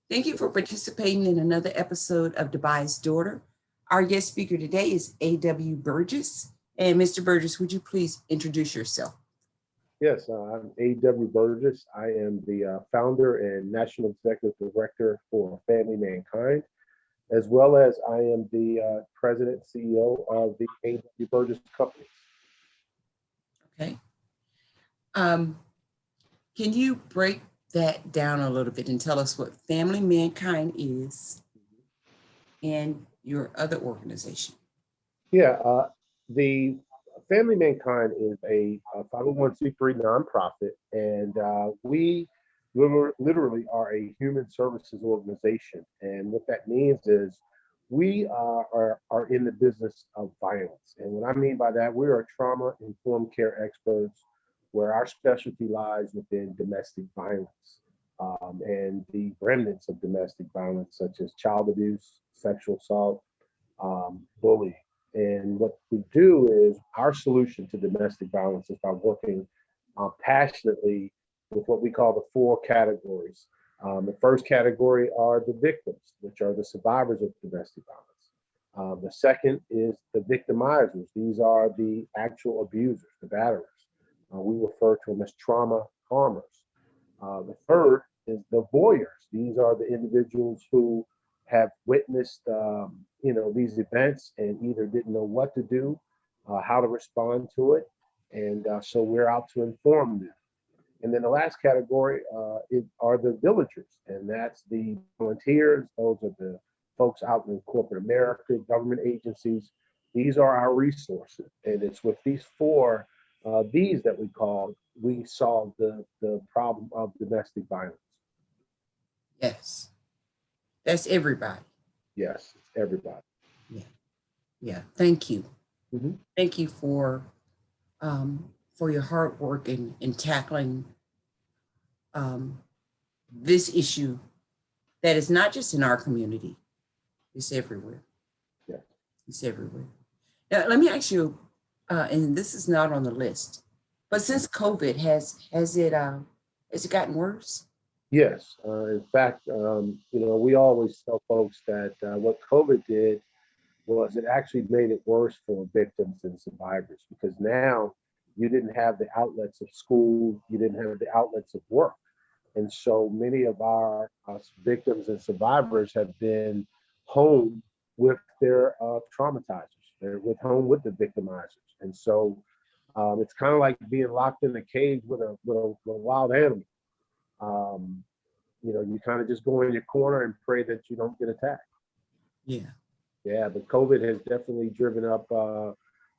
Thank you for participating in another episode of Dubai's Daughter. Our guest speaker today is A.W.Burgess. And Mr. Burgess, would you please introduce yourself? Yes, I'm A.W.Burgess. I am the founder and national executive director for Family Mankind, as well as I am the president CEO of the A.W.Burgess Company. Okay. Can you break that down a little bit and tell us what Family Mankind is and your other organization? Yeah, the Family Mankind is a 501c3 nonprofit, and we literally are a human services organization. And what that means is we are in the business of violence. And what I mean by that, we are trauma informed care experts where our specialty lies within domestic violence and the remnants of domestic violence, such as child abuse, sexual assault, bullying. And what we do is our solution to domestic violence is by working passionately with what we call the four categories. The first category are the victims, which are the survivors of domestic violence. The second is the victimizers. These are the actual abusers, the batterers. We refer to them as trauma harmers. The third is the voyeurs. These are the individuals who have witnessed, these events and either didn't know what to do, how to respond to it, and so we're out to inform them. And then the last category are the villagers, and that's the volunteers. Those are the folks out in corporate America, government agencies. These are our resources, and it's with these four these that we solve the problem of domestic violence. Yes, that's everybody. Yes, it's everybody. Yeah, yeah. Thank you. Mm-hmm. Thank you for your hard work in tackling this issue that is not just in our community, it's everywhere. Yeah. It's everywhere. Now, let me ask you, and this is not on the list, but since COVID, has it gotten worse? Yes. In fact, we always tell folks that what COVID did was it actually made it worse for victims and survivors because now you didn't have the outlets of school, you didn't have the outlets of work. And so many of our victims and survivors have been home with their traumatizers. They're with home with the victimizers. And so it's kind of like being locked in a cage with a wild animal. Um, you kind of just go in your corner and pray that you don't get attacked. Yeah. Yeah, but COVID has definitely driven up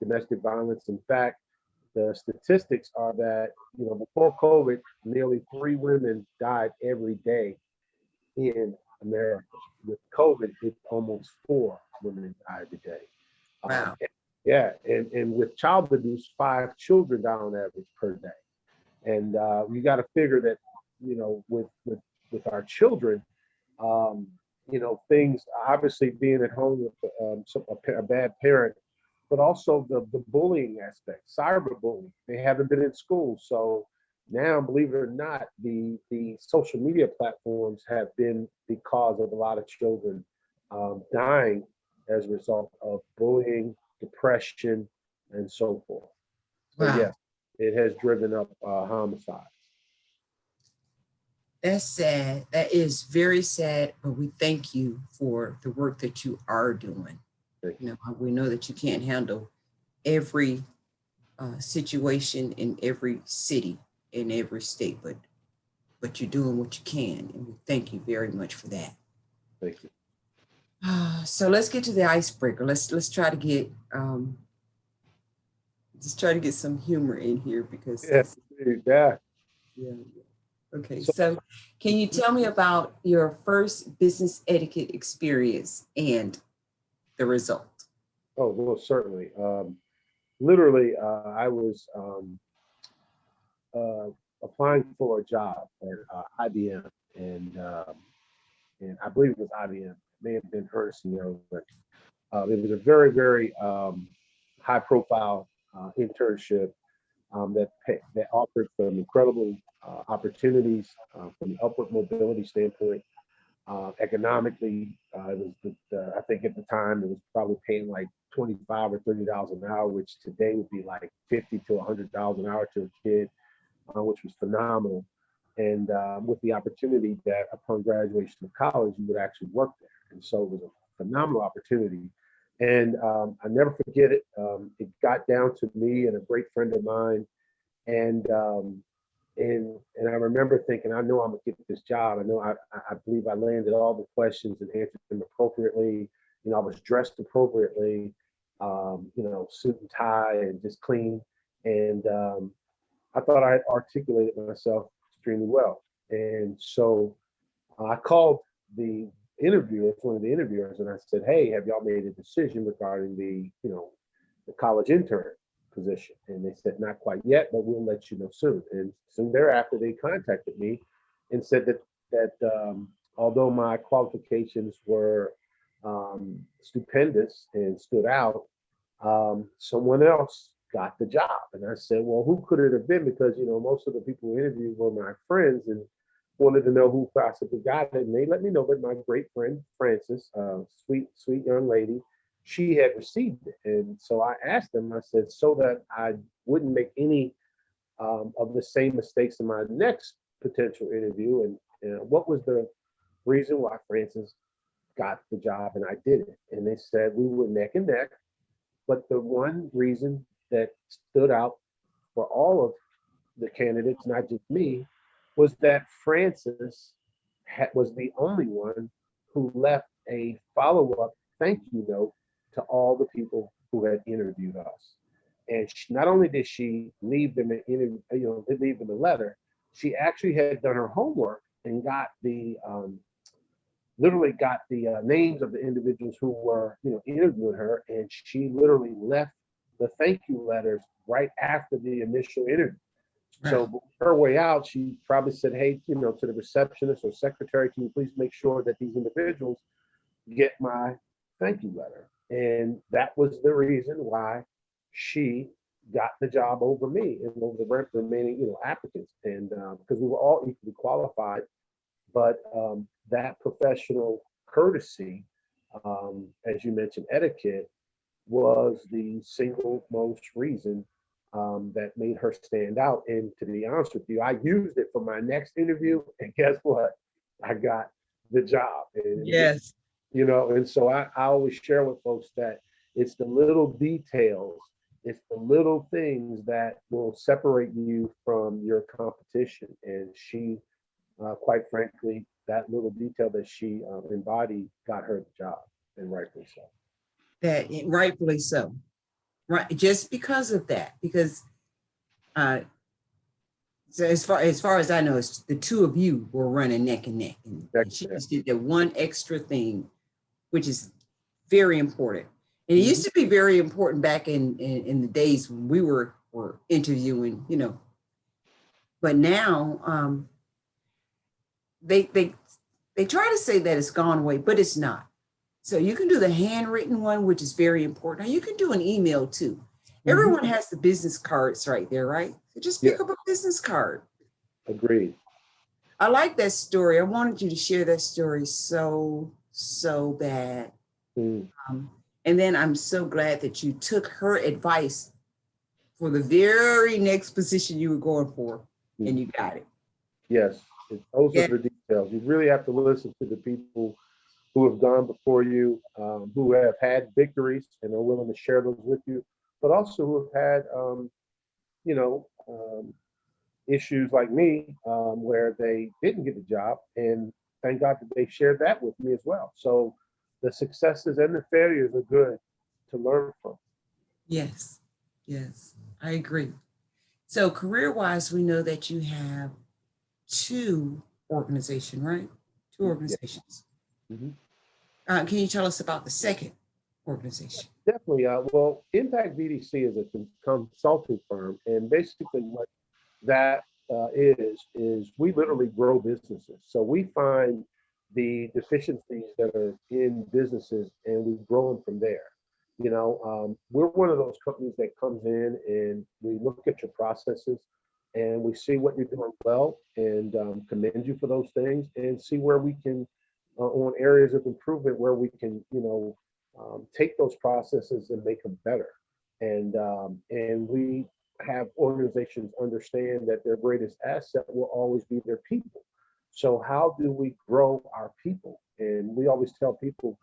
domestic violence. In fact, the statistics are that, before COVID, nearly 3 women died every day in America. With COVID, it's almost 4 women died a day. Wow. Yeah, and with child abuse, 5 children die on average per day. And you got to figure that, with our children, um, things obviously being at home with a bad parent, but also the bullying aspect, cyberbullying. They haven't been in school. So now, believe it or not, the social media platforms have been the cause of a lot of children dying as a result of bullying, depression, and so forth. So, Wow. yes, it has driven up homicides. That's sad. That is very sad, but we thank you for the work that you are doing. We know that you can't handle every situation in every city, in every state, but you're doing what you can, and we thank you very much for that. Thank you. So let's get to the icebreaker. Let's try to get some humor in here because yeah. Okay, so can you tell me about your first business etiquette experience and the result? Oh, well, certainly. Literally, I was applying for a job at IBM, and I believe it was IBM. It may have been Ernst & Young, but it was a very, very high-profile internship that offered some incredible opportunities from the upward mobility standpoint. Economically, it was I think at the time it was probably paying like $25 or $30 an hour, which today would be like $50 to $100 an hour to a kid, which was phenomenal. And with the opportunity that upon graduation of college, you would actually work there. And so it was a phenomenal opportunity. And I never forget it. It got down to me and a great friend of mine. And and I remember thinking, I know I'm gonna get this job. I know I believe I landed all the questions and answered them appropriately. I was dressed appropriately, suit and tie and just clean. And I thought I had articulated myself extremely well. And so I called the interviewer, one of the interviewers, and I said, "Hey, have y'all made a decision regarding the college intern position?" And they said, "Not quite yet, but we'll let you know soon." And soon thereafter, they contacted me and said that although my qualifications were stupendous and stood out, someone else got the job. And I said, "Well, who could it have been?" Because most of the people who interviewed were my friends, and wanted to know who possibly got it. And they let me know that my great friend Frances, sweet sweet young lady, she had received it. And so I asked them. I said, so that I wouldn't make any of the same mistakes in my next potential interview, and what was the reason why Frances got the job and I didn't? And they said we were neck and neck, but the one reason that stood out for all of the candidates, not just me, was that Frances was the only one who left a follow-up thank you note to all the people who had interviewed us. And not only did she leave them leave them a letter, she actually had done her homework and got literally got the names of the individuals who were interviewing her, and she literally left the thank you letters right after the initial interview. So her way out, she probably said, "Hey, to the receptionist or secretary, can you please make sure that these individuals get my thank you letter?" And that was the reason why she got the job over me and over the remaining, applicants. And because we were all equally qualified, but that professional courtesy, as you mentioned, etiquette, was the single most reason that made her stand out. And to be honest with you, I used it for my next interview, and guess what? I got the job. And Yes. and so I always share with folks that it's the little details, it's the little things that will separate you from your competition. And she, quite frankly, that little detail that she embodied got her the job, and rightfully so. That rightfully so. Right, just because of that, because so as far as I know, it's the two of you were running neck and neck, and she just did that one extra thing, which is very important. And it used to be very important back in the days when we were interviewing, But now they try to say that it's gone away, but it's not. So you can do the handwritten one, which is very important. Or you can do an email too. Everyone has the business cards right there, right? So just pick up a business card. Agreed. I like that story. I wanted you to share that story so bad. And then I'm so glad that you took her advice for the very next position you were going for, and you got it. Yes, those are the details. You really have to listen to the people who have gone before you, who have had victories and are willing to share those with you, but also who have had, issues like me, where they didn't get the job, and thank God that they shared that with me as well. So the successes and the failures are good to learn from. Yes, I agree. So career-wise, we know that you have two organizations, right? Two organizations. Can you tell us about the second organization? Definitely. Well, Impact VDC is a consulting firm, and basically what that is we literally grow businesses. So we find the deficiencies that are in businesses, and we grow them from there. We're one of those companies that comes in and we look at your processes, and we see what you're doing well, and commend you for those things, and see where we can on areas of improvement where we can, take those processes and make them better. And we have organizations understand that their greatest asset will always be their people. So how do we grow our people? And we always tell people,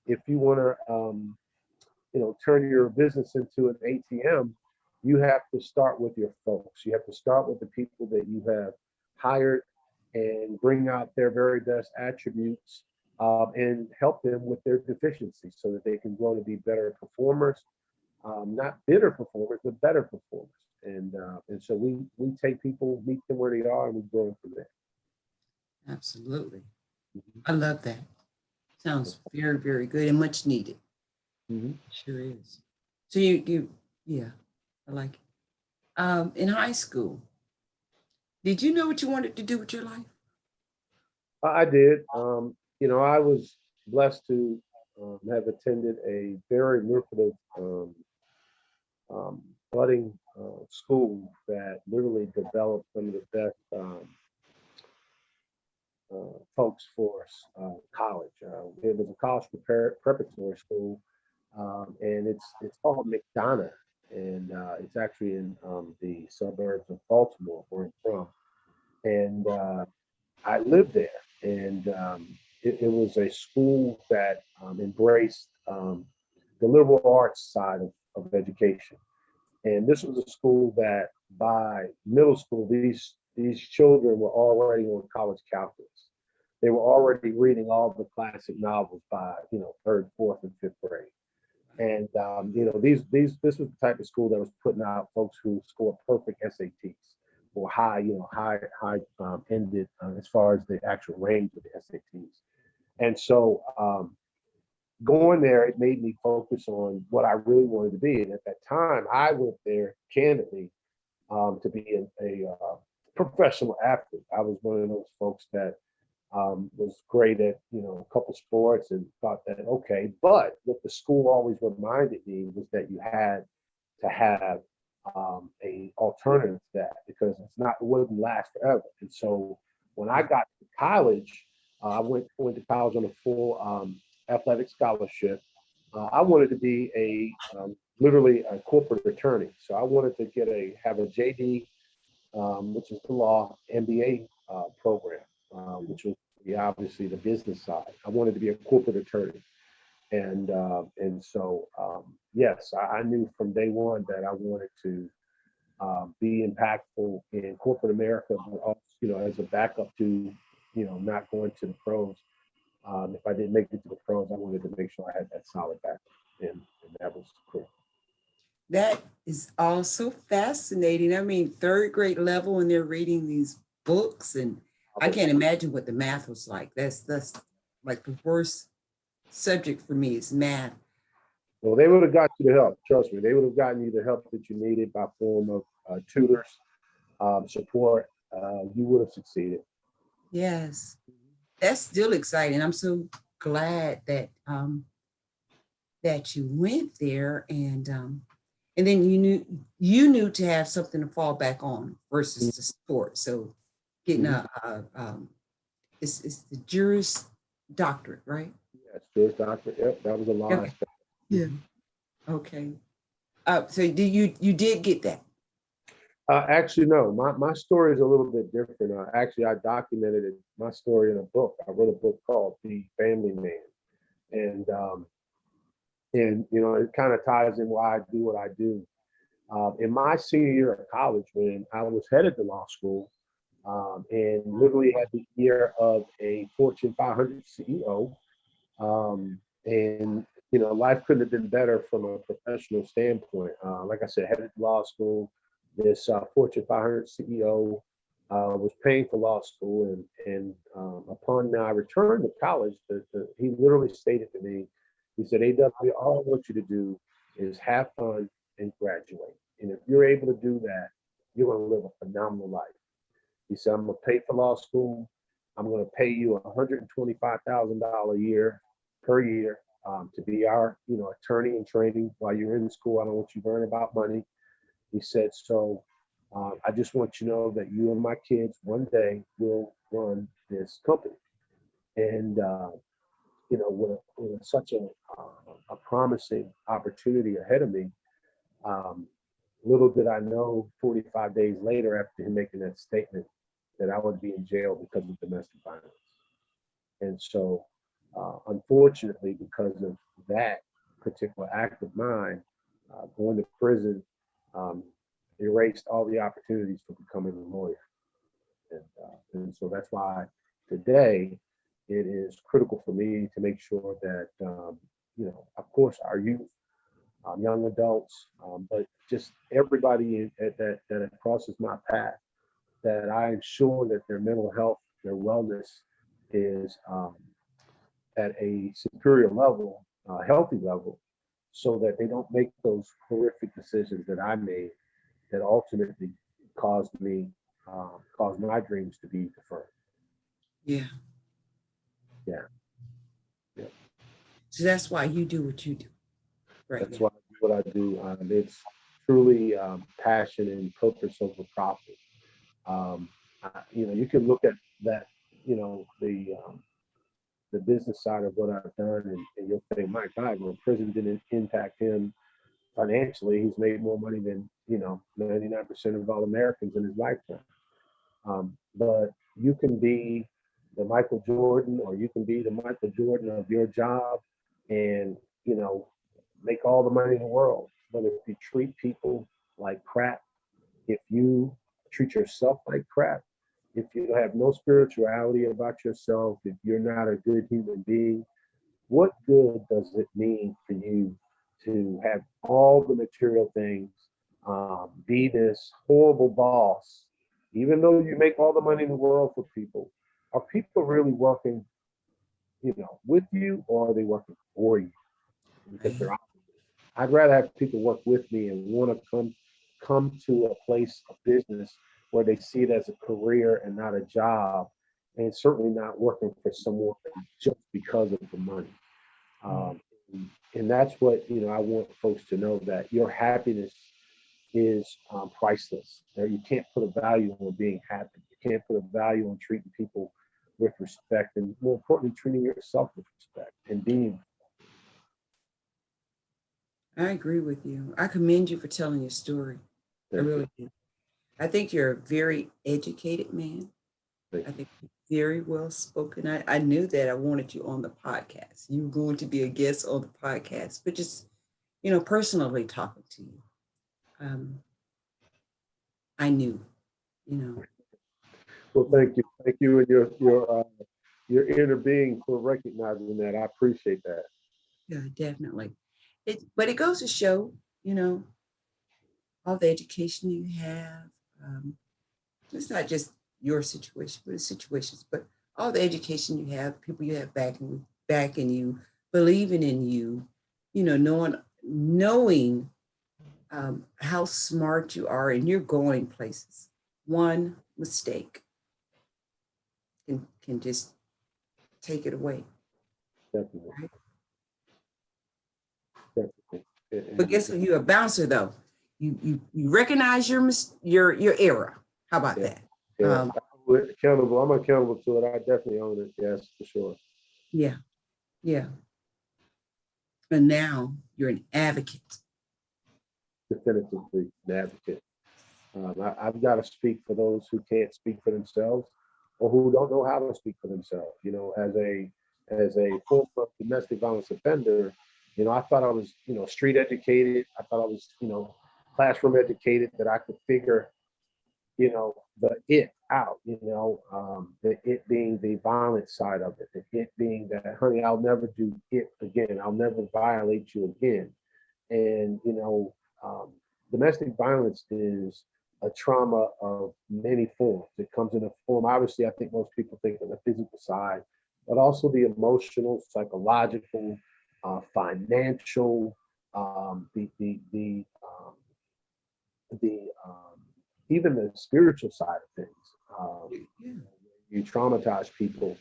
if you want to, turn your business into an ATM, you have to start with your folks. You have to start with the people that you have hired and bring out their very best attributes, and help them with their deficiencies so that they can grow to be better performers, not bitter performers, but better performers. And so we take people, meet them where they are, and we grow them from there. Absolutely. Mhm. I love that. Sounds very, very good and much needed. Mhm. Sure is. So yeah, I like it. In high school, did you know what you wanted to do with your life? I did. I was blessed to have attended a very lucrative budding school that literally developed some of the best folks for college. It was a college preparatory school, and it's called McDonogh, and it's actually in the suburbs of Baltimore, where I'm from. And I lived there, and it was a school that embraced the liberal arts side of education. And this was a school that by middle school, these children were already on college calculus. They were already reading all the classic novels by third, fourth, and fifth grade. And these this was the type of school that was putting out folks who scored perfect SATs or high ended as far as the actual range of the SATs. And so going there, it made me focus on what I really wanted to be. And at that time, I went there candidly to be a professional athlete. I was one of those folks that was great at a couple sports and thought that okay. But what the school always reminded me was that you had to have a alternative to that, because it wouldn't last forever. And so when I got to college, I went to college on a full athletic scholarship. I wanted to be literally a corporate attorney. So I wanted to have a JD, which is the law, MBA program, which was obviously the business side. I wanted to be a corporate attorney. And so yes, I knew from day one that I wanted to be impactful in corporate America, but also, as a backup to, not going to the pros. If I didn't make it to the pros, I wanted to make sure I had that solid backup, and that was cool. That is also fascinating. I mean, third grade level, and they're reading these books, and I can't imagine what the math was like. That's like the worst subject for me is math. Well, they would have got you the help. Trust me, they would have gotten you the help that you needed by form of tutors, support. You would have succeeded. Yes, that's still exciting. I'm so glad that you went there, and then you knew to have something to fall back on versus the sport. So getting it's the Juris Doctorate, right? Yes, Juris Doctor. Yep, that was a law Okay. aspect. Yeah. Okay. So you did get that? Actually, no. My story is a little bit different. Actually, I documented my story in a book. I wrote a book called The Family Man, and it kind of ties in why I do what I do. In my senior year of college, when I was headed to law school, and literally had the year of a Fortune 500 CEO, and life couldn't have been better from a professional standpoint. Like I said, headed to law school, this Fortune 500 CEO was paying for law school, and upon my return to college, he literally stated to me, he said, "A.W., all I want you to do is have fun and graduate. And if you're able to do that, you're going to live a phenomenal life." He said, "I'm going to pay for law school. I'm going to pay you $125,000 a year per year to be our, attorney in training while you're in school. I don't want you worrying about money." He said, "So I just want you to know that you and my kids one day will run this company." And, with such a promising opportunity ahead of me, um, little did I know 45 days later after him making that statement that I would be in jail because of domestic violence. And so, unfortunately, because of that particular act of mine, going to prison um, erased all the opportunities for becoming a lawyer. And so that's why today it is critical for me to make sure that, of course, our youth, young adults, but just everybody that crosses my path, that I ensure that their mental health, their wellness is at a superior level, healthy level, so that they don't make those horrific decisions that I made that ultimately caused caused my dreams to be deferred. Yeah. Yeah. Yeah. So that's why you do what you do right That's now. why I do what I do. It's truly passion and purpose over profit. You can look at that, the business side of what I've done, and you'll think, my God, well, prison didn't impact him financially. He's made more money than 99% of all Americans in his lifetime. But you can be the Michael Jordan, or you can be the Michael Jordan of your job, and make all the money in the world. But if you treat people like crap, if you treat yourself like crap, if you have no spirituality about yourself, if you're not a good human being, what good does it mean for you to have all the material things, be this horrible boss, even though you make all the money in the world for people? Are people really working, with you, or are they working for you? Because Right. they're I'd rather have people work with me and want to come to a place of business where they see it as a career and not a job, and certainly not working for someone just because of the money. Um, and that's what I want folks to know, that your happiness is priceless. You can't put a value on being happy. You can't put a value on treating people with respect, and more importantly, treating yourself with respect and being. I agree with you. I commend you for telling your story. I Thank you. really do. I think you're a very educated man. Thank I you. think you're very well spoken. I knew that I wanted you on the podcast. You were going to be a guest on the podcast, but just, personally talking to you. Um, I knew, you know, Well, you thank you. Thank you, and your inner being for recognizing that. I appreciate that. yeah, definitely. But it goes to show, you know, all the education you have. Um, it's not just your situation, but it's situations, but all the education you have, people you have backing you, believing in you, knowing how smart you are, and you're going places. One mistake can just take it away. Definitely, Right? definitely. But guess what? You're a bouncer though. You recognize your error. How about Yeah, that? yeah. Um, Accountable. I'm accountable to it. I definitely own it. Yes, for sure. yeah, yeah. And now you're an advocate. Definitively an advocate. I've got to speak for those who can't speak for themselves, or who don't know how to speak for themselves. As a former domestic violence offender, I thought I was, street educated. I thought I was, classroom educated, that I could figure, the it out. The it being the violent side of it, the it being that, honey, I'll never do it again. I'll never violate you again. And domestic violence is a trauma of many forms. It comes in a form, obviously, I think most people think of the physical side, but also the emotional, psychological, financial, the even the spiritual side of things. Um, Yeah. you traumatize people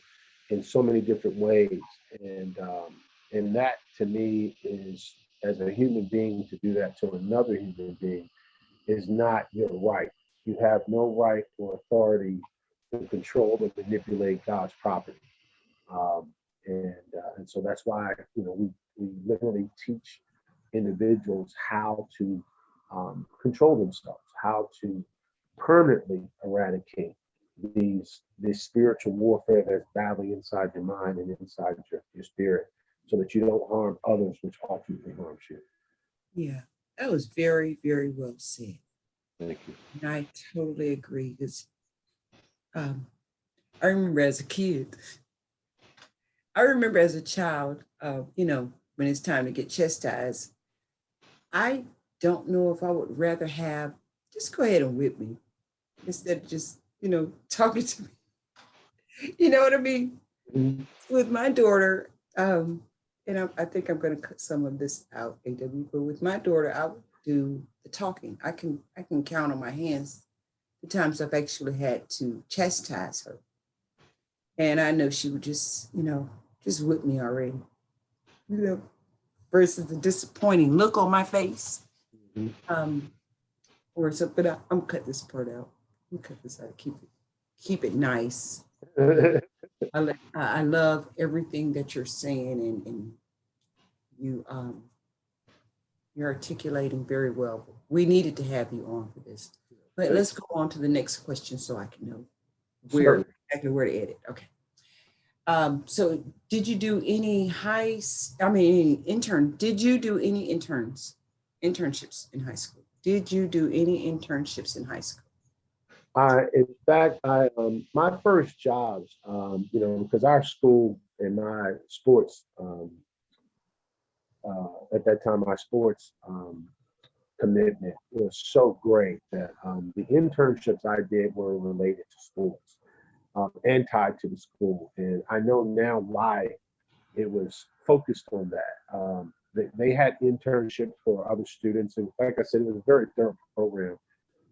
in so many different ways, and that to me is, as a human being, to do that to another human being is not your right. You have no right or authority to control or manipulate God's property. And so that's why, we literally teach individuals how to control themselves, how to permanently eradicate this spiritual warfare that's battling inside your mind and inside your spirit, so that you don't harm others, which ultimately harms you. Yeah, that was very, very well said. Thank you. And I totally agree. Because um, I remember as a kid, I remember as a child, when it's time to get chastised, I don't know if I would rather have just go ahead and whip me instead of just, talking to me. You know what I mean? Mhm. With my daughter, and I think I'm going to cut some of this out, AW, but with my daughter, I would do the talking. I can count on my hands the times I've actually had to chastise her. And I know she would just whip me already. You know, versus the disappointing look on my face. Mhm. Or something. But I'm gonna cut this part out. I'm gonna cut this out. Keep it nice. I love everything that you're saying, and you you're articulating very well. We needed to have you on for this. But let's go on to the next question so I can know Certainly. exactly where to edit. Okay. So did you do any did you do any internships in high school? Did you do any internships in high school? In fact, my first jobs, because our school and my sports, at that time, my sports commitment was so great that the internships I did were related to sports, and tied to the school. And I know now why it was focused on that. They had internships for other students. And like I said, it was a very thorough program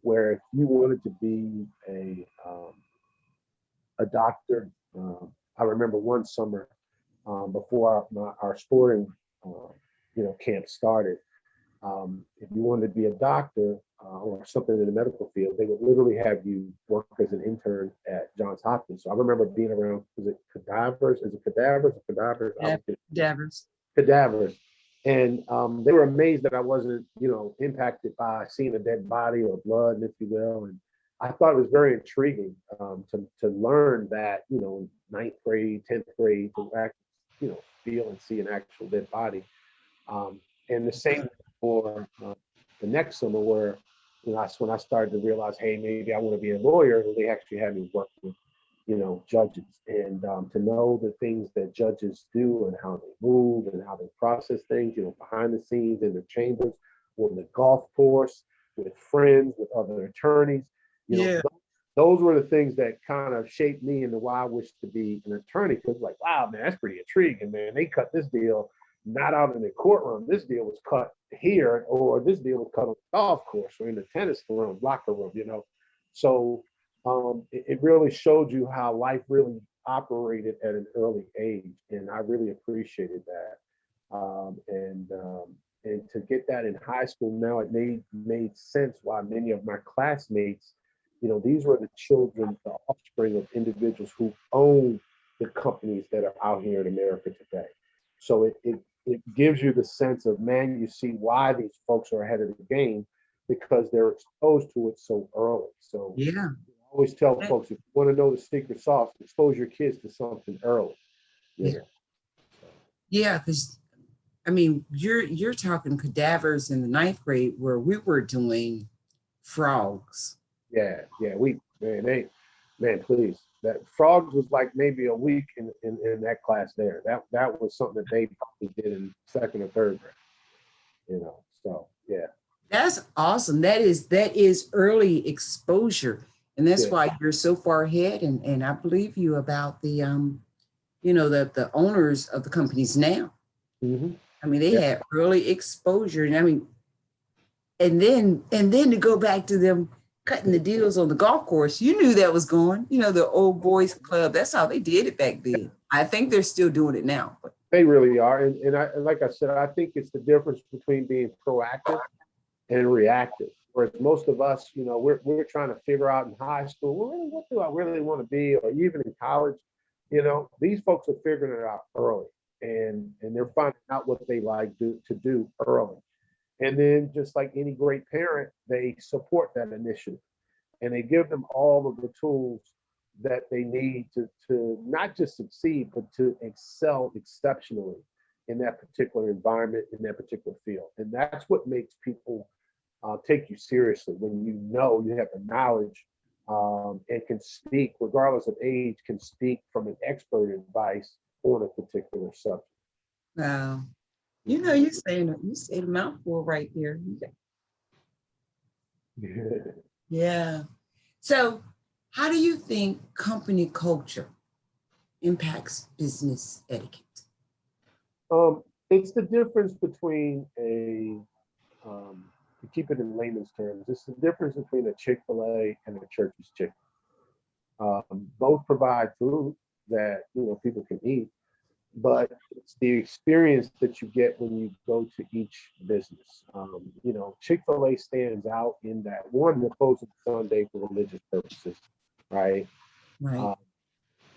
where if you wanted to be a doctor, I remember one summer before our sporting camp started, if you wanted to be a doctor or something in the medical field, they would literally have you work as an intern at Johns Hopkins. So I remember being around, was it cadavers? Is it cadavers or cadavers? Yeah, Davers. Cadavers. And they were amazed that I wasn't, impacted by seeing a dead body or blood, if you will. And I thought it was very intriguing to learn that, ninth grade, 10th grade, to actually, feel and see an actual dead body. And the same for the next summer, where that's when I started to realize, hey, maybe I want to be a lawyer. And they actually had me work with, judges, and to know the things that judges do and how they move and how they process things, behind the scenes in the chambers, on the golf course, with friends, with other attorneys. Yeah. Those were the things that kind of shaped me into why I wish to be an attorney. Because like, wow, man, that's pretty intriguing, man. They cut this deal not out in the courtroom. This deal was cut here, or this deal was cut on the golf course or in the tennis room, locker room, So it really showed you how life really operated at an early age. And I really appreciated that. And to get that in high school now, it made sense why many of my classmates, these were the children, the offspring of individuals who own the companies that are out here in America today. So it gives you the sense of, man, you see why these folks are ahead of the game, because they're exposed to it so early. So Yeah. I always tell folks, if you want to know the secret sauce, expose your kids to something early. Yeah. Yeah. Because you're talking cadavers in the ninth grade where we were doing frogs. Yeah, man, please. That frogs was like maybe a week in that class there. That was something that they probably did in second or third grade, So yeah. That's awesome. That is early exposure. And that's Yeah. why you're so far ahead. And I believe you about the owners of the companies now. Mm-hmm. They Yeah. had early exposure. And then to go back to them cutting the deals on the golf course, you knew that was going, the old boys club. That's how they did it back then. I think they're still doing it now. But They really are. And like I said, I think it's the difference between being proactive and reactive. Whereas most of us, we're trying to figure out in high school, well, really, what do I really want to be? Or even in college, these folks are figuring it out early, and they're finding out what they like to do early. And then just like any great parent, they support that initiative and they give them all of the tools that they need to not just succeed, but to excel exceptionally in that particular environment, in that particular field. And that's what makes people take you seriously when you have the knowledge and can speak, regardless of age, can speak from an expert advice on a particular subject. Wow. You said a mouthful right there. Yeah. So how do you think company culture impacts business etiquette? It's the difference between to keep it in layman's terms, it's the difference between a Chick-fil-A and a church's chicken. Both provide food that people can eat, but it's the experience that you get when you go to each business. Chick-fil-A stands out in that one, they're closed on Sunday for religious purposes, right? Right.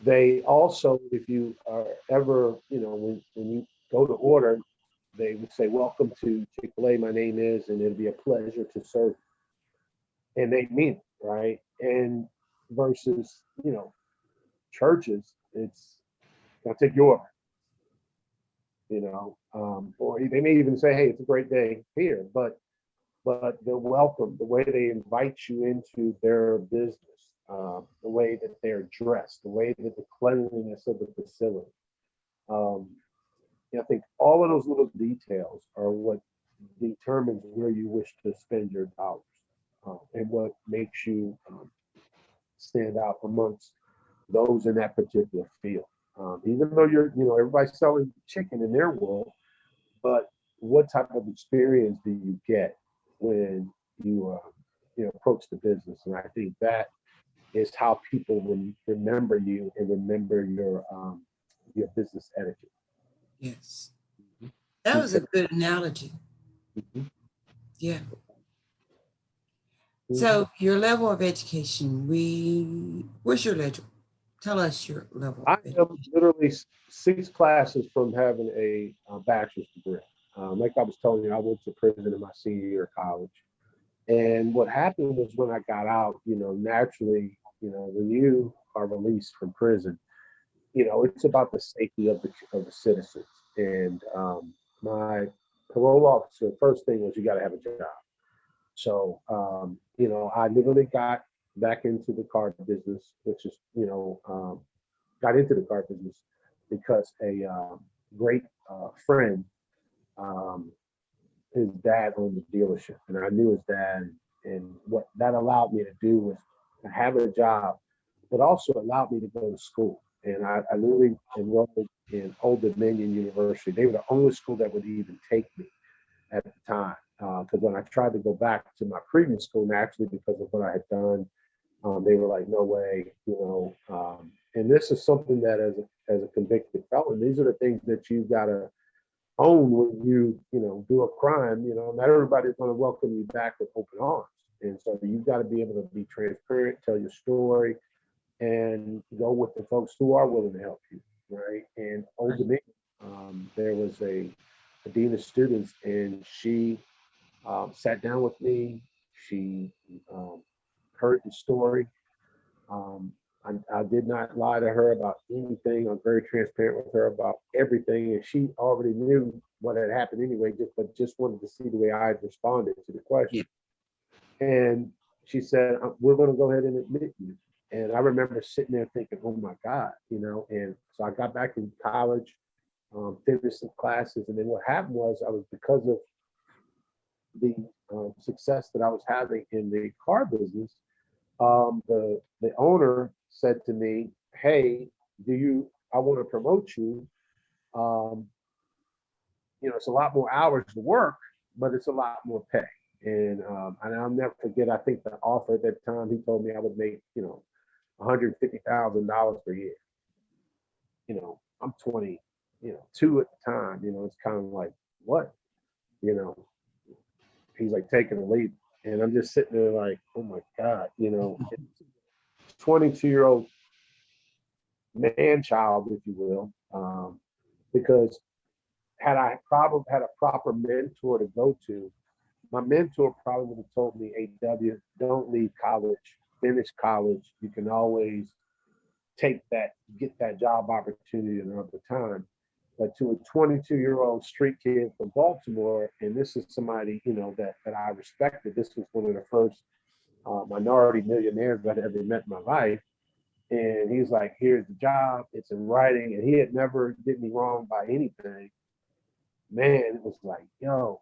They also, if you are ever, when you go to order, they would say, "Welcome to Chick-fil-A, my name is," and it'll be a pleasure to serve. And they mean it, right? And versus, churches, it's, "I'll take your order," or they may even say, "Hey, it's a great day here," but the welcome, the way they invite you into their business, the way that they're dressed, the way that the cleanliness of the facility. I think all of those little details are what determines where you wish to spend your dollars, and what makes you stand out amongst those in that particular field. Even though everybody's selling chicken in their world, but what type of experience do you get when you approach the business? And I think that is how people remember you and remember your business etiquette. Yes. That was a good analogy. Mhm. Yeah. Mhm. So your level of education, what's your level? Tell us your level I of am education. literally 6 classes from having a bachelor's degree. Like I was telling you, I went to prison in my senior year of college. And what happened was when I got out, naturally, when you are released from prison, it's about the safety of the citizens. And my parole officer, first thing was you got to have a job. So, I literally got back into the car business, which is, got into the car business because a great friend, um, his dad owned the dealership, and I knew his dad. And what that allowed me to do was to have a job, but also allowed me to go to school. And I literally enrolled in Old Dominion University. They were the only school that would even take me at the time. Because when I tried to go back to my previous school, naturally, because of what I had done, they were like, "No way," and this is something that, as a convicted felon, these are the things that you gotta own when you do a crime. Not everybody's going to welcome you back with open arms, and so you've got to be able to be transparent, tell your story, and go with the folks who are willing to help you, right? And Old Dominion, there was a dean of students, and she sat down with me. She heard the story. Um, I did not lie to her about anything. I'm very transparent with her about everything, and she already knew what had happened anyway. Just wanted to see the way I had responded to the question. Yeah. And she said, "We're going to go ahead and admit you." And I remember sitting there thinking, "Oh my God," And so I got back in college, finished some classes, and then what happened was I was because of the success that I was having in the car business. The owner said to me, "Hey, I want to promote you. Um, it's a lot more hours to work, but it's a lot more pay." And I'll never forget. I think the offer at that time, he told me I would make $150,000 per year. I'm 20, two at the time. It's kind of like what, you know. He's like taking a leap, and I'm just sitting there like, oh my God, 22-year-old man child, if you will, because had I probably had a proper mentor to go to, my mentor probably would have told me, A.W., don't leave college, finish college. You can always get that job opportunity another time. But to a 22-year-old street kid from Baltimore, and this is somebody, that I respected. This was one of the first minority millionaires I'd ever met in my life. And he's like, here's the job, it's in writing. And he had never did me wrong by anything. Man, it was like, yo,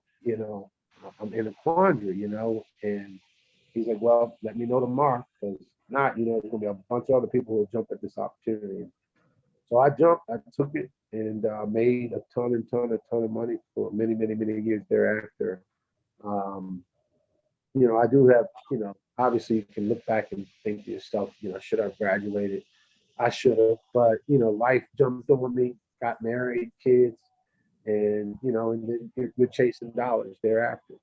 I'm in a quandary, and he's like, well, let me know tomorrow, because not, there's gonna be a bunch of other people who will jump at this opportunity. So I jumped, I took it, and made a ton of money for many, many, many years thereafter. Um, I do have, obviously you can look back and think to yourself, should I have graduated? I should have, but life jumped on me, got married, kids, and then you're chasing dollars thereafter.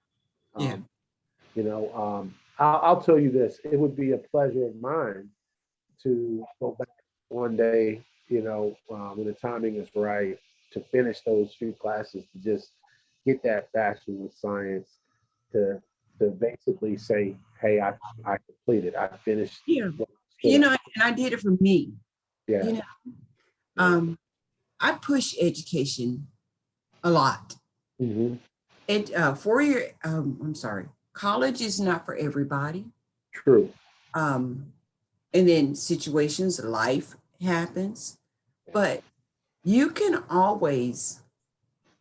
Yeah. Um, I'll tell you this: it would be a pleasure of mine to go back one day, when the timing is right, to finish those few classes, to just get that bachelor's of science, to basically say, hey, I completed, I finished. Yeah. And I did it for me. Yeah. I push education a lot. Mm-hmm. And I'm sorry, college is not for everybody. True. And then situations, life happens, but you can always,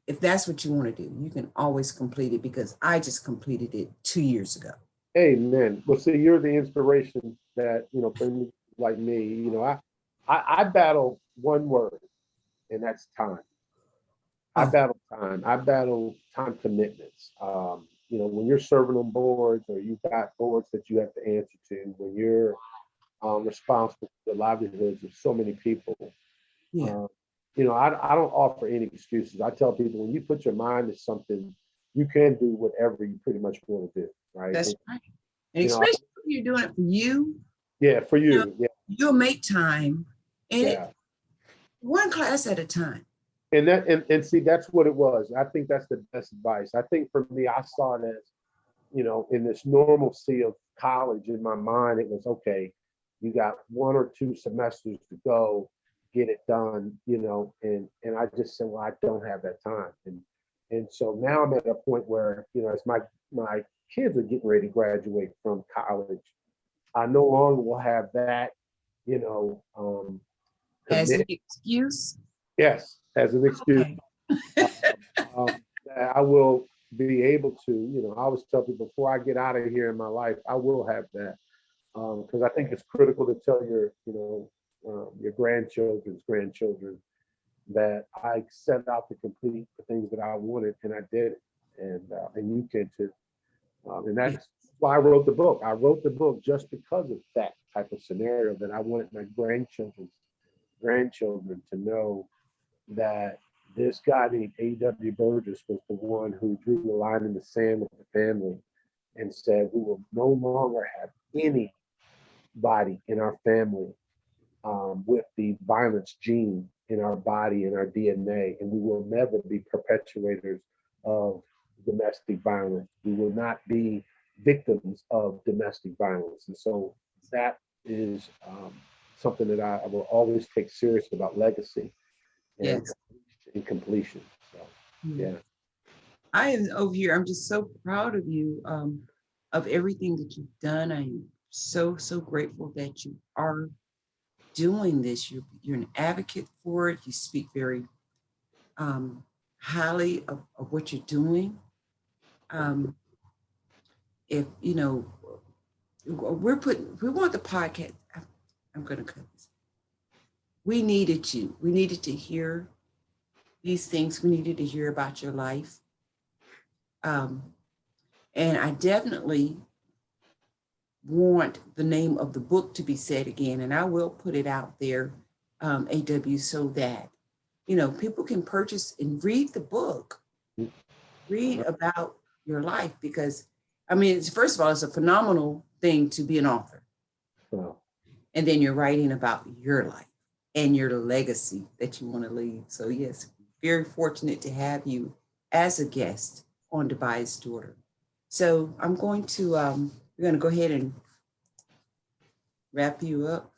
if that's what you want to do, you can always complete it, because I just completed it 2 years ago. Amen. Well, see, you're the inspiration that, for me, like me, I battle one word, and that's time. I battle time. I battle time commitments. When you're serving on boards, or you've got boards that you have to answer to, when you're responsible for the livelihoods of so many people, Yeah. I don't offer any excuses. I tell people, when you put your mind to something, you can do whatever you pretty much want to do, right? That's right. And especially if you're doing it for you. Yeah, for you. Yeah. You'll make time, and one class at a time. And and see, that's what it was. I think that's the best advice. I think for me, I saw it as, in this normalcy of college, in my mind, it was okay. You got 1 or 2 semesters to go, get it done, and I just said, well, I don't have that time. And so now I'm at a point where, as my kids are getting ready to graduate from college, I no longer will have that, As an excuse? Yes, as an excuse. Okay. I will be able to, I always tell people, before I get out of here in my life, I will have that, because I think it's critical to tell your grandchildren's grandchildren that I set out to complete the things that I wanted, and I did it, and you can too, and that's why I wrote the book. I wrote the book just because of that type of scenario, that I wanted my grandchildren to know that this guy named A.W. Burgess was the one who drew the line in the sand with the family and said, we will no longer have anybody in our family with the violence gene in our body, in our DNA, and we will never be perpetuators of domestic violence. We will not be victims of domestic violence. And so that is something that I will always take serious about legacy and, Yes. and completion. So, yeah. I am over here. I'm just so proud of you, of everything that you've done. I'm so grateful that you are doing this. You're an advocate for it. You speak very highly of what you're doing. If we want the podcast. I'm going to cut this. We needed you. We needed to hear these things. We needed to hear about your life. And I definitely want the name of the book to be said again, and I will put it out there, AW, so that people can purchase and read the book, read about your life, because first of all, it's a phenomenal thing to be an author, and then you're writing about your life. and your legacy that you want to leave. So yes, very fortunate to have you as a guest on Dubai's Daughter. So I'm going to, we're going to go ahead and wrap you up.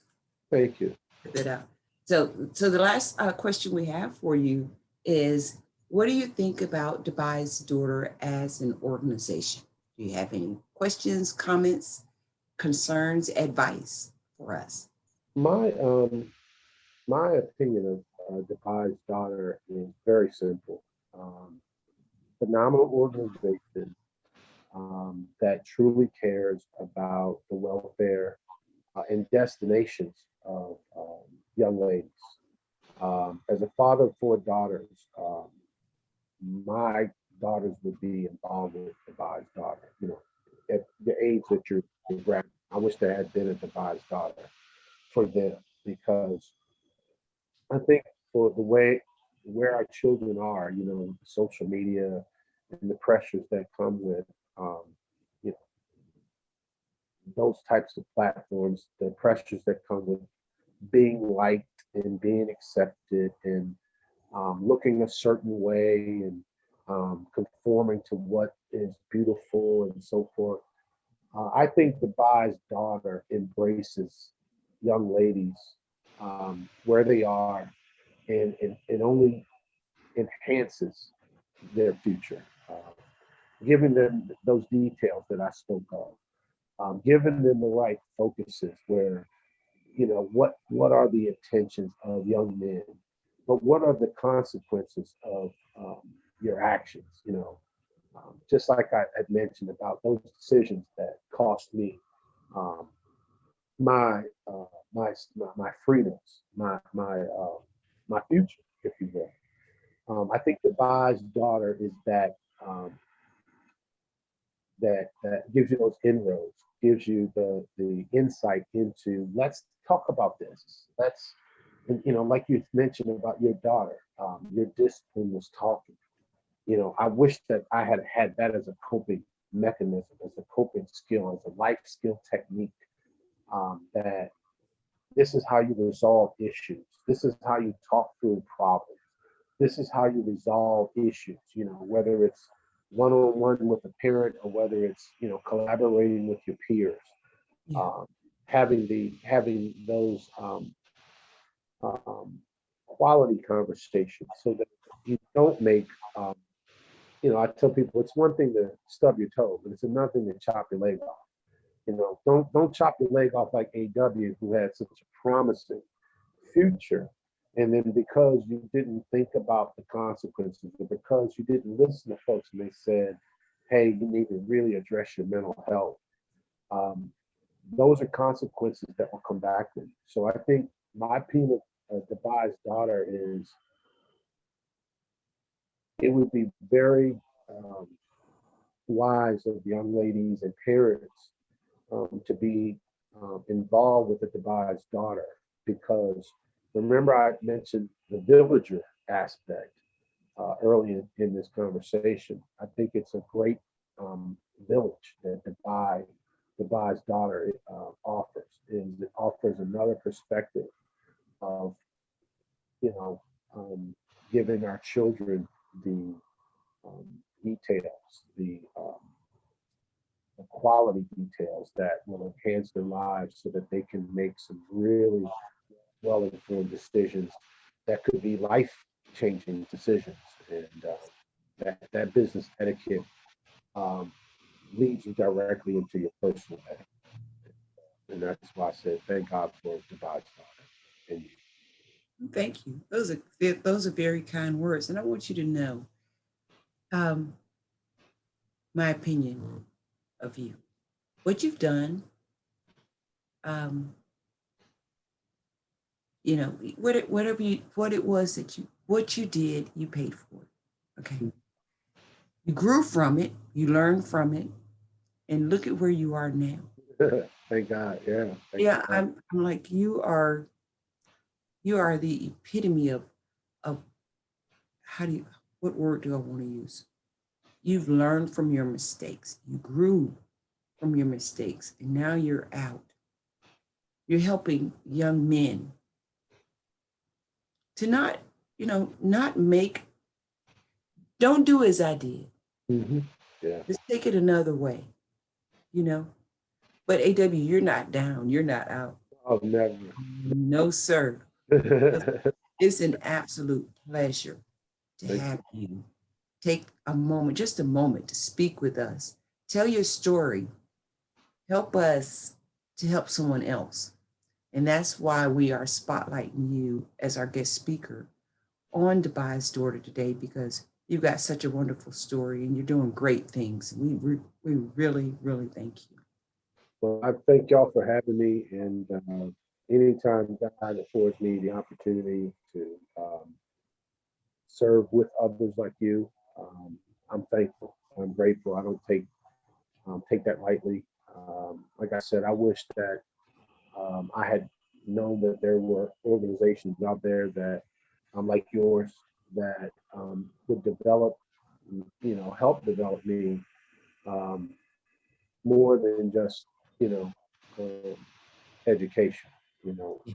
Thank you. Put that out. So the last question we have for you is, what do you think about Dubai's Daughter as an organization? Do you have any questions, comments, concerns, advice for us? My my opinion of Dubai's Daughter is very simple. Um, Phenomenal organization that truly cares about the welfare and destinations of young ladies. As a father of four daughters, my daughters would be involved with Dubai's Daughter. You know, at the age that you're grabbing, I wish there had been a Dubai's Daughter for them, because I think for the way where our children are, you know, social media and the pressures that come with, um, you know, those types of platforms, the pressures that come with being liked and being accepted and looking a certain way and conforming to what is beautiful and so forth. I think Dubai's Daughter embraces young ladies where they are, and only enhances their future, giving them those details that I spoke of, giving them the right focuses where, you know, what are the intentions of young men, but what are the consequences of your actions, you know, just like I had mentioned about those decisions that cost me um, my, my freedoms, my future, if you will. I think the Bai's Daughter is that that gives you those inroads, gives you the insight into, let's talk about this. Let's, and, you know, like you mentioned about your daughter, your discipline was talking. You know, I wish that I had had that as a coping mechanism, as a coping skill, as a life skill technique. That this is how you resolve issues. This is how you talk through problems. This is how you resolve issues, you know, whether it's one-on-one with a parent or whether it's, you know, collaborating with your peers. Yeah. Having those um, quality conversations so that you don't make you know, I tell people it's one thing to stub your toe, but it's another thing to chop your leg off. You know, don't chop your leg off like A.W., who had such a promising future. And then because you didn't think about the consequences, or because you didn't listen to folks and they said, hey, you need to really address your mental health, um, those are consequences that will come back to you. So I think my opinion of Dubai's Daughter is, it would be very wise of young ladies and parents to be involved with the Dubai's Daughter, because remember I mentioned the villager aspect early in this conversation. I think it's a great village that Dubai's Daughter offers, and it offers another perspective of, you know, giving our children the details, the quality details that will enhance their lives so that they can make some really well-informed decisions that could be life-changing decisions. And that business etiquette um, leads you directly into your personal etiquette. And that's why I said, thank God for Dubai's Daughter. And Thank you. Those are very kind words, and I want you to know um, my opinion of you. What you've done, um, you know, what it was that what you did, you paid for it. Okay, you grew from it, you learned from it, and look at where you are now. thank God, yeah. Yeah, I'm like, you are the epitome of how do you, what word do I want to use? You've learned from your mistakes. You grew from your mistakes, and now you're out. You're helping young men to not, not make, don't do as I did. Yeah. Just take it another way, But A.W., you're not down. You're not out. Oh, never. No, sir. It's an absolute pleasure to Thank have you take a moment, just a moment to speak with us. Tell your story. Help us to help someone else. And that's why we are spotlighting you as our guest speaker on Dubai's Daughter today, because you've got such a wonderful story and you're doing great things. We really, really thank you. Well, I thank y'all for having me. And anytime God affords me the opportunity to serve with others like you, I'm thankful. I'm grateful. I don't take that lightly. Like I said, I wish that I had known that there were organizations out there that, like yours, that would develop, help develop me more than just, education.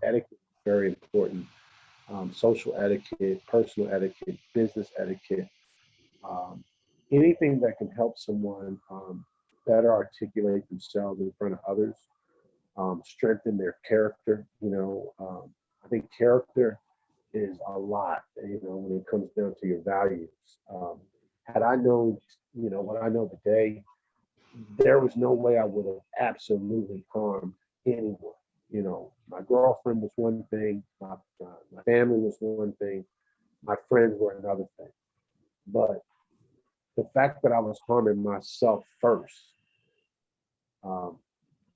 Etiquette is very important. Social etiquette, personal etiquette, business etiquette, anything that can help someone better articulate themselves in front of others, strengthen their character. I think character is a lot, when it comes down to your values. Had I known, what I know today, there was no way I would have absolutely harmed anyone. My girlfriend was one thing, my family was one thing, my friends were another thing. But the fact that I was harming myself first,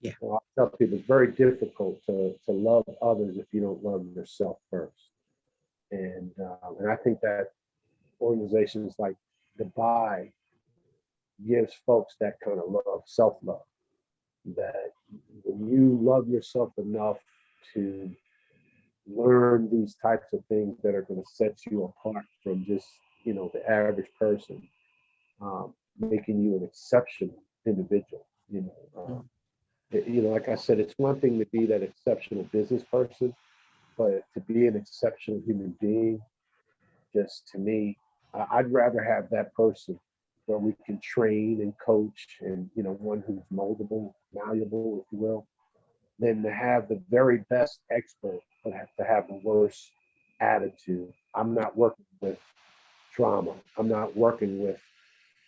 Yeah. well, I tell people it's very difficult to love others if you don't love yourself first. And I think that organizations like Dubai gives folks that kind of love, self-love, that when you love yourself enough to learn these types of things that are going to set you apart from just, the average person, making you an exceptional individual. Like I said, it's one thing to be that exceptional business person, but to be an exceptional human being, just to me, I'd rather have that person where we can train and coach and, one who's moldable, malleable, if you will, than to have the very best expert, but have to have a worse attitude. I'm not working with drama. I'm not working with,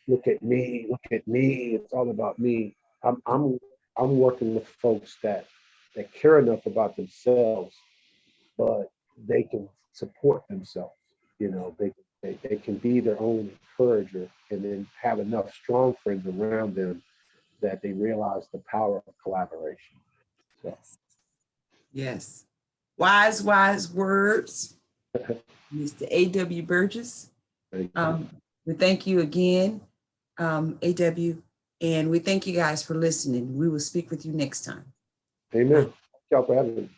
look at me, it's all about me. I'm working with folks that care enough about themselves, but they can support themselves. They can be their own encourager, and then have enough strong friends around them that they realize the power of collaboration. So. Yes. Wise words, Mr. A.W.Burgess. We thank you again, A.W., and we thank you guys for listening. We will speak with you next time. Amen. Thank y'all for having me.